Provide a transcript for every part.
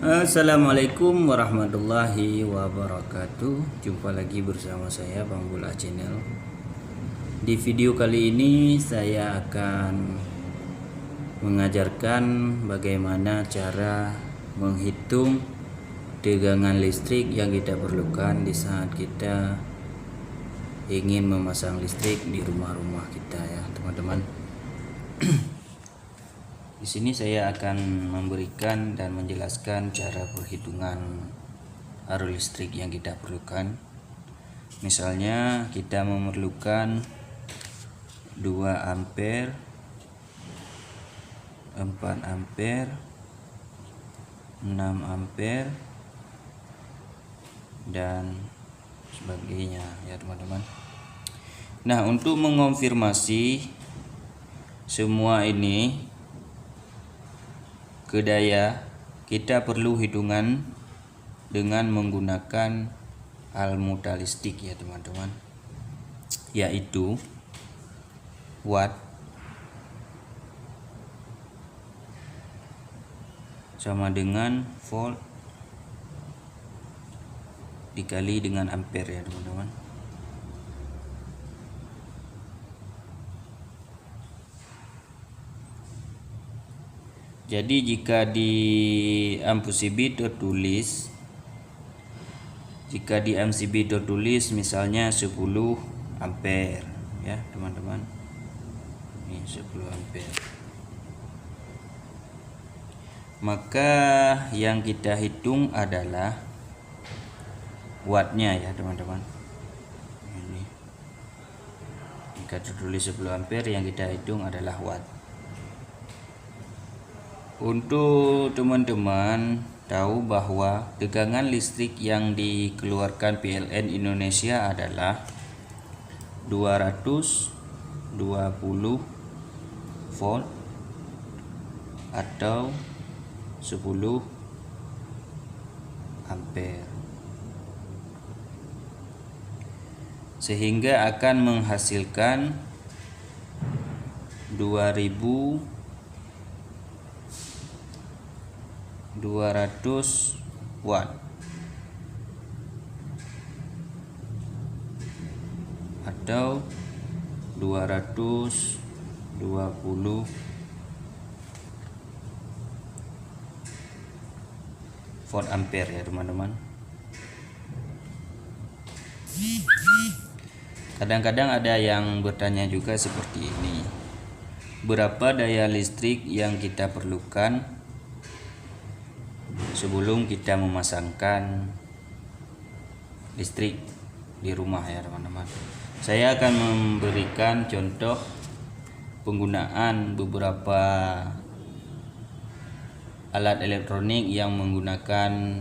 Assalamualaikum warahmatullahi wabarakatuh. Jumpa lagi bersama saya Bang Bula Channel. Di video kali ini saya akan mengajarkan bagaimana cara menghitung tegangan listrik yang kita perlukan di saat kita ingin memasang listrik di rumah-rumah kita, ya teman-teman. Di sini saya akan memberikan dan menjelaskan cara perhitungan arus listrik yang kita perlukan. Misalnya kita memerlukan 2 ampere, 4 ampere, 6 ampere dan sebagainya, ya teman-teman. Nah, untuk mengonfirmasi semua ini ke daya, kita perlu hitungan dengan menggunakan almutastik, ya teman-teman, yaitu watt sama dengan volt dikali dengan ampere, ya teman-teman. Jadi jika di MCB tertulis misalnya 10 ampere, ya teman-teman. Ini 10 ampere. Maka yang kita hitung adalah wattnya, ya teman-teman. Ini jika tertulis 10 ampere, yang kita hitung adalah watt. Untuk teman-teman tahu bahwa tegangan listrik yang dikeluarkan PLN Indonesia adalah 220 volt atau 10 ampere, sehingga akan menghasilkan 2200 watt atau 220 volt ampere, ya teman-teman. Kadang-kadang ada yang bertanya juga seperti ini, berapa daya listrik yang kita perlukan sebelum kita memasangkan listrik di rumah, ya teman-teman. Saya akan memberikan contoh penggunaan beberapa alat elektronik yang menggunakan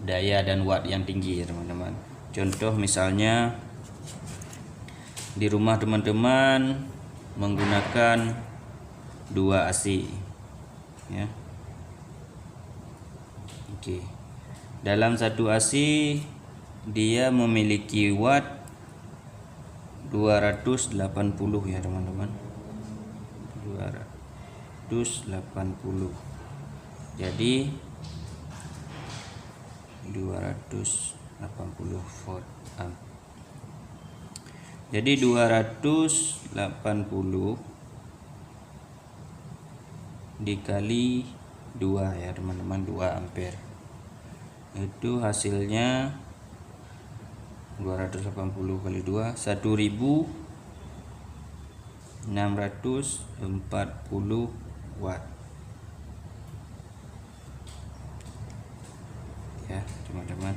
daya dan watt yang tinggi, ya teman-teman. Contoh misalnya di rumah teman-teman menggunakan 2 AC, ya. Oke. Dalam satu AC dia memiliki watt 280, ya teman-teman. 280. Jadi 280 volt amp. Jadi 280 dikali 2, ya teman-teman, 2 ampere. Itu hasilnya 280 kali 2 1640 watt, ya teman-teman.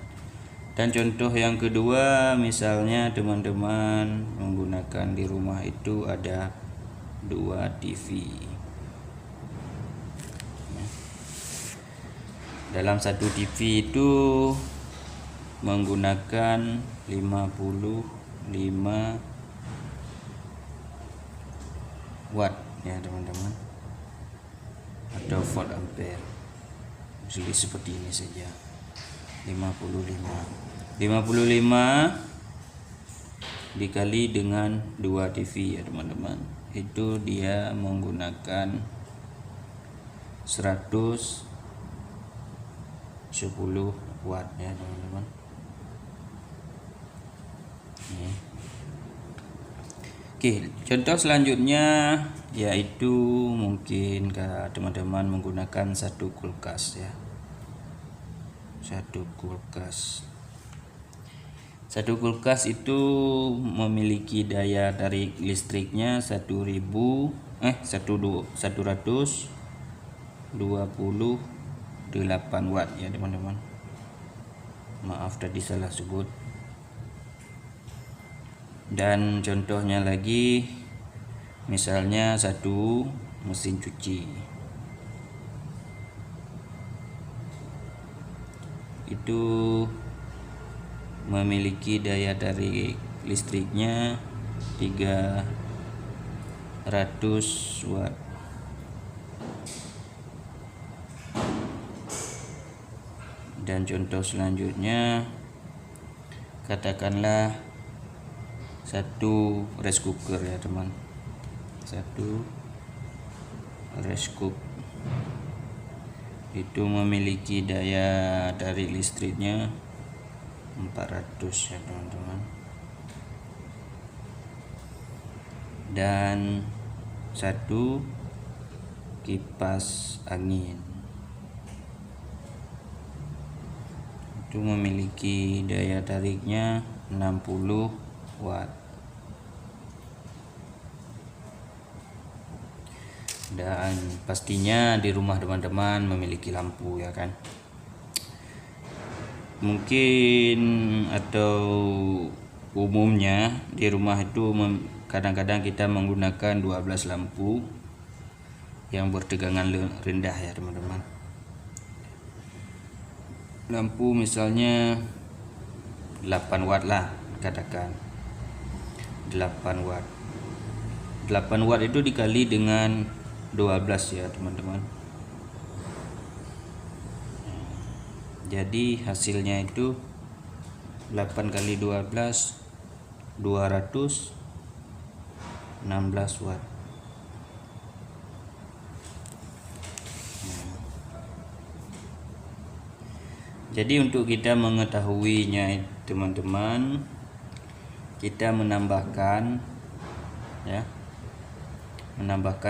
Dan contoh yang kedua, misalnya teman-teman menggunakan di rumah itu ada 2 TV. Dalam satu TV itu menggunakan 55 watt, ya teman-teman, atau volt ampere. Jadi seperti ini saja, 55 dikali dengan 2 TV, ya teman-teman. Itu dia menggunakan 100 10 watt ya teman-teman. Oke, contoh selanjutnya yaitu mungkin teman-teman menggunakan satu kulkas ya. Satu kulkas itu memiliki daya tarik listriknya 128 watt ya teman-teman. Maaf tadi salah sebut. Dan contohnya lagi, misalnya satu mesin cuci itu memiliki daya tarik listriknya 300 watt. Dan contoh selanjutnya, katakanlah satu rice cooker ya teman, satu rice cooker itu memiliki daya tarik listriknya 400 ya teman-teman. Dan satu kipas angin itu memiliki daya tariknya 60 watt. Dan pastinya di rumah teman-teman memiliki lampu ya kan. Mungkin atau umumnya di rumah itu kadang-kadang kita menggunakan 12 lampu yang bertegangan rendah ya teman-teman. Lampu misalnya 8 watt lah, katakan 8 watt. 8 watt itu dikali dengan 12 ya teman-teman. Jadi hasilnya itu 8 kali 12 216 watt. Jadi untuk kita mengetahuinya teman-teman, kita menambahkan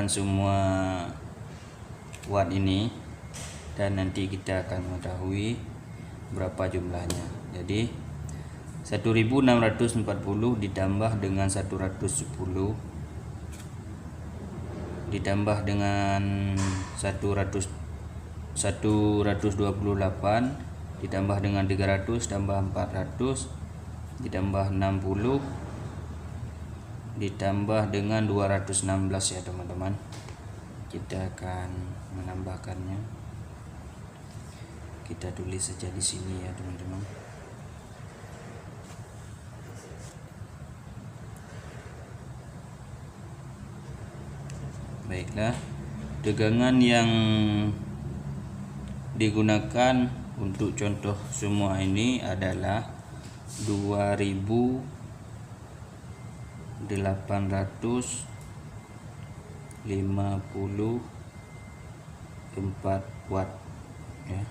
semua watt ini dan nanti kita akan mengetahui berapa jumlahnya. Jadi 1640 ditambah dengan 110 ditambah dengan 128 ditambah dengan 300 tambah 400 ditambah 60 ditambah dengan 216 ya teman-teman. Kita akan menambahkannya. Kita tulis saja di sini ya teman-teman. Baiklah, tegangan yang digunakan untuk contoh semua ini adalah 2854 watt ya,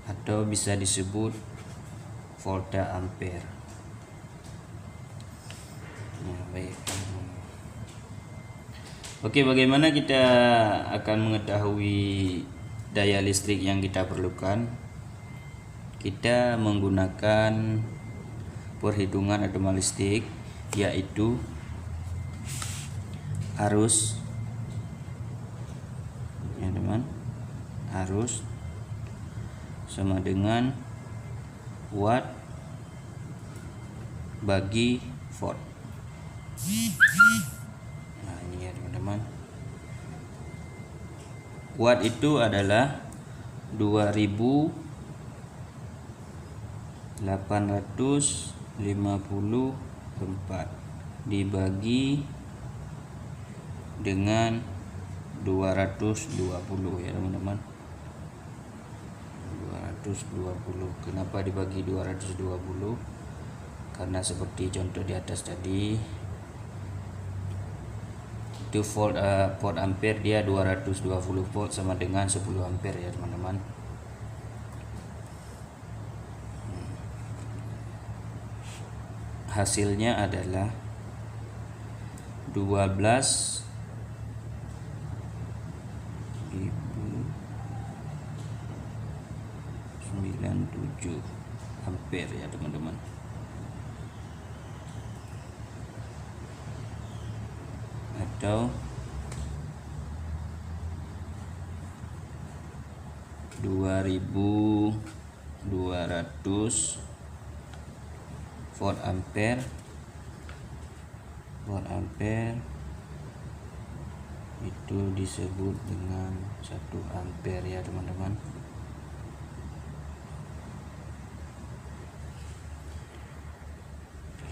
atau bisa disebut volt ampere. Nah, baik. Oke, bagaimana kita akan mengetahui daya listrik yang kita perlukan? Kita menggunakan perhitungan atomalistik, yaitu arus ya teman, arus sama dengan watt bagi volt. Nah ini ya teman-teman, watt itu adalah 2854 dibagi dengan 220 ya teman-teman. 220. Kenapa dibagi 220? Karena seperti contoh di atas tadi, itu volt ampere dia 220 volt sama dengan 10 ampere ya teman-teman. hasilnya adalah 12.097 ampere ya teman-teman. Atau 2.200 volt ampere. Volt ampere itu disebut dengan 1 ampere ya teman-teman.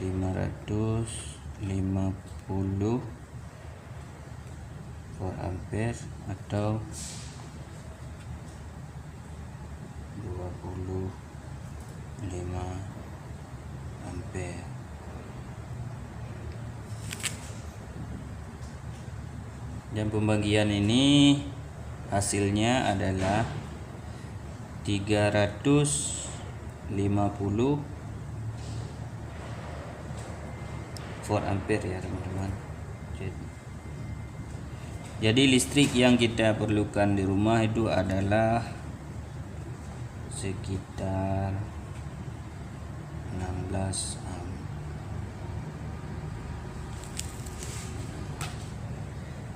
...550 volt ampere atau 25 ampere. Dan pembagian ini hasilnya adalah 350 volt ampere ya teman-teman. Jadi listrik yang kita perlukan di rumah itu adalah sekitar 16 ampere.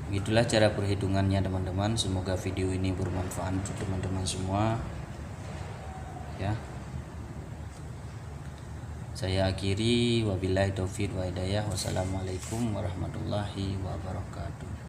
Begitulah cara perhitungannya teman-teman. Semoga video ini bermanfaat untuk teman-teman semua ya. Saya akhiri, wabillahi taufiq wa hidayah. Wassalamualaikum warahmatullahi wabarakatuh.